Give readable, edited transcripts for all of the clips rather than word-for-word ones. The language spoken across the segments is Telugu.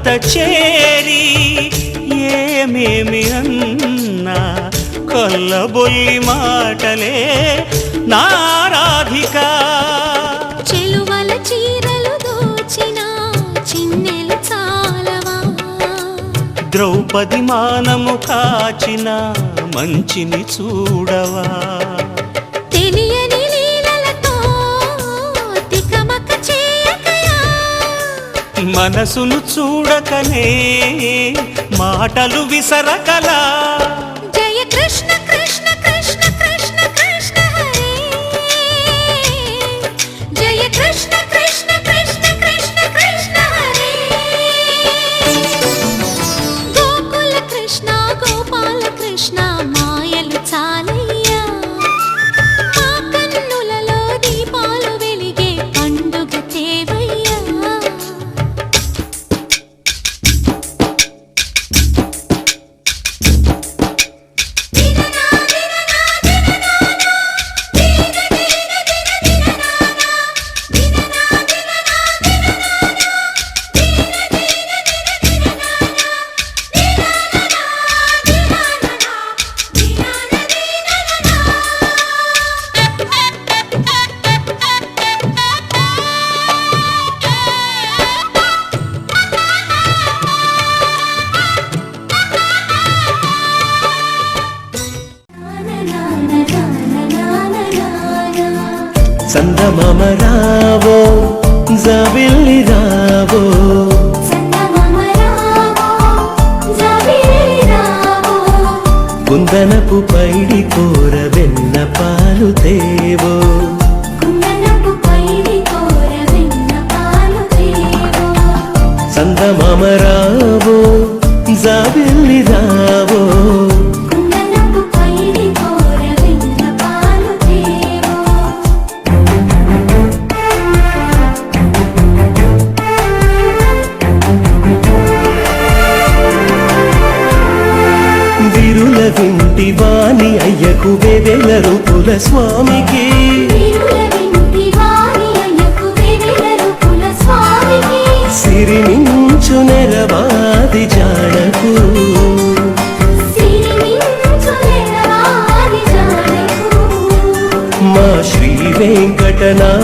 చెంత చేరి ఏమేమి అన్నా కొల్లబొల్లి మాటలే నా రాధిక. చెలువల చీరలు దోచిన చిన్నెలు చాలవా, ద్రౌపది మానము కాచిన మంచిని చూడవా, తెలియని లీలలతో తికమక చేయకయా, మనసును చూడకనే మాటలు విసరకలా. జయ కృష్ణ కృష్ణ కృష్ణ కృష్ణ కృష్ణ హరే, జయ కృష్ణ కృష్ణ కృష్ణ కృష్ణ కృష్ణ హరే. గోకుల కృష్ణ గోపాల కృష్ణ మాయలు చాలయ్యా, మా కన్నులలో దీపాలు వెలిగే పండుగ తేవయ్యా. చందమామ రావో జాబిల్లి రావో, కుందనపు పైడి కూర వెన్న పాలు తేవో, చందమామ రావో జాబిల్లి రావో, వింటి వాణి అయ్యకు వేవేల రూపుల స్వామికి, సిరిమించు నెరవాది జాడకు, మా శ్రీ వెంకటనాథునికి.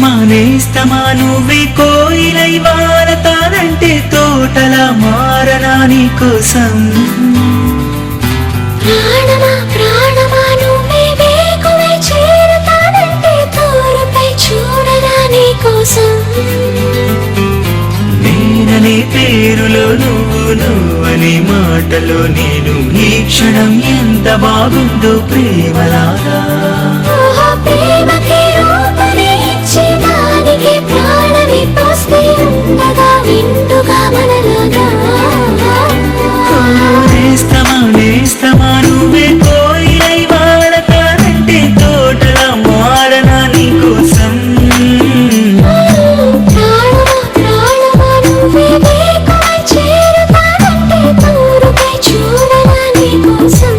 నేస్తమా నువ్వే కోయిలై వారతానంటే తోటలా మారనా నీ కోసం. ప్రాణమా ప్రాణమా నువ్వే వేకువై చేరతానంటే తోరుపై చూడనా నీ కోసం. నేననే పేరులో నువ్వనే మాటలో నేను ఈ క్షణం ఎంత బాగుందో ప్రేమలాగా. ప్రేమకి రూపని ఇచ్చి దానికి ప్రాణమి పోస్తే ఉండగా నిండుగా మనలాగా. నేస్తమా నువ్వే కోయిలై వాడతానంటే తోటలా మారనా నీ కోసం. ప్రాణమా ప్రాణమా నువ్వే వేకువై చేరతానంటే తోరుపై చూడనా నీ కోసం.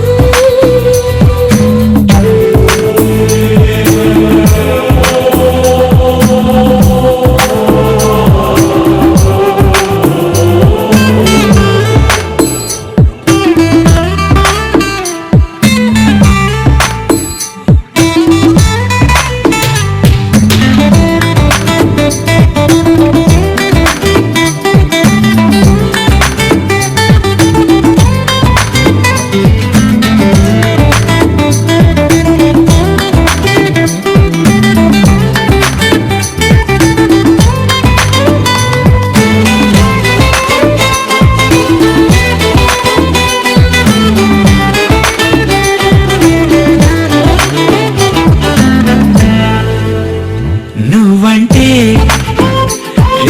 నువ్వంటే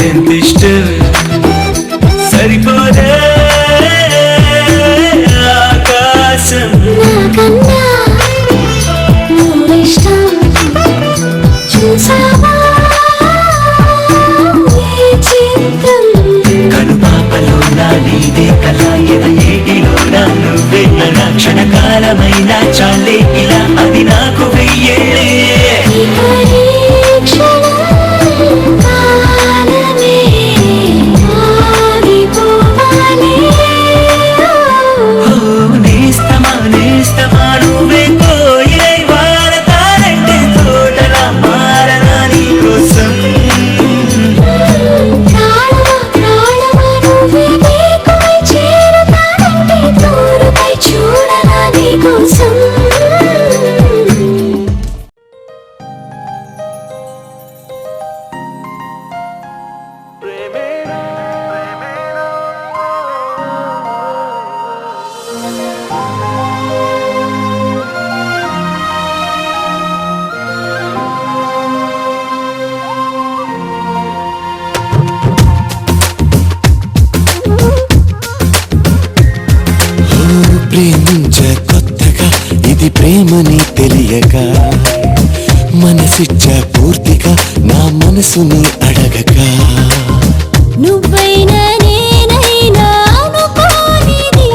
ఎంత ఇష్టం సరిపోదే ఆకాశం. నాకన్నా నువ్విష్టం చూసావా ఏ చిత్రం. కనుపాపలో నా నీదే కళ ఏటిలో నా నువ్వే నా క్షణకాలమైన చాలే ఇలా అది నాకు వెయ్యేళ్ళే. ఈ పరీక్షణం కాలమే ఆగిపోవాలి. నేస్తమా నువ్వే కోయిలై వాడతానంటే తోటలా మారనా నీ కోసం. ప్రాణమా ప్రాణమా నువ్వే వేకువై చేరతానంటే తోరుపై చూడనా నీ కోసం. ప్రేమించ కొత్తగా ఇది ప్రేమని తెలియక మనసిచ్చ పూర్తిగా నా మనసుని అడగక. నువ్వైనా నేనైనా అనుకోనిది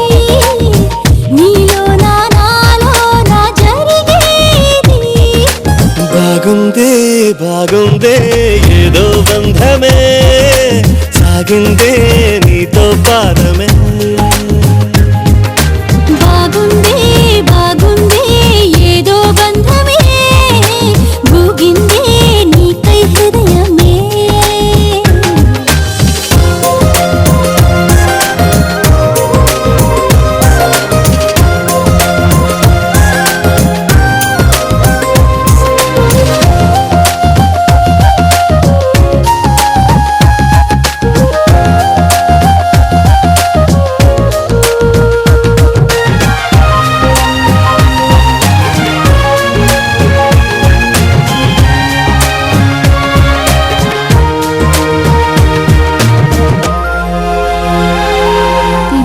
నీలో నాలో నా జరిగేది. బాగుందే ఏదో బంధమే సాగిందే నీతో పాదమే. బాగుందే ఏదో బంధమే భూగిందే నీకై హృదయమే.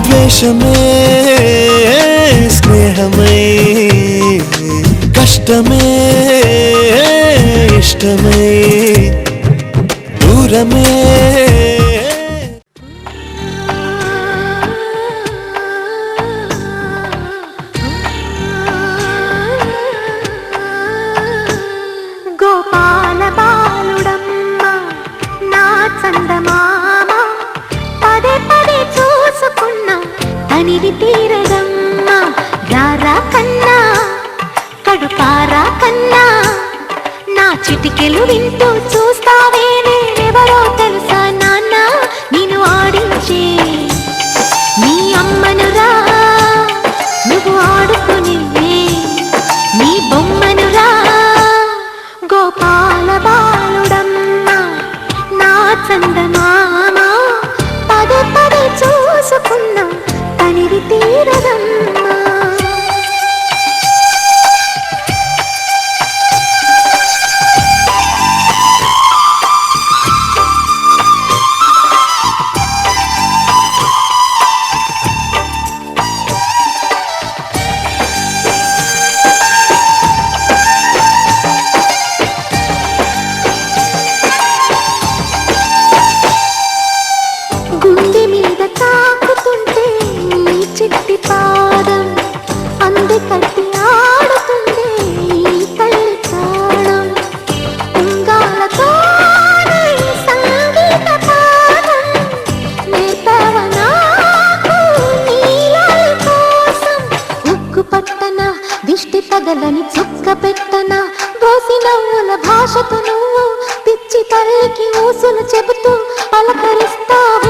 ద్వేషమే స్నేహమై కష్టమే ఇష్టమై దూరమే. గోపాల బాలుడమ్మ నా చందమామ పదే పదే చూసుకున్నా తనివి తీరదమ్మ. గారా కన్నా కడుపారా కన్నా నా చిటికెలు వింటూ చూస్తా ముడి కట్టి ఆడుతుంది ఈ తల్లి ప్రాణం ఉంగాలతోనే సంగీత పాఠం నేర్పవ నాకు నీలాలి కోసం ఉక్కు పట్టన దిష్టి తగలని చుక్క పెట్టన దోసి నవ్వుల భాషతో నువ్వు పిచ్చి తల్లికి ఊసులు చెబుతూ పలకరిస్తావు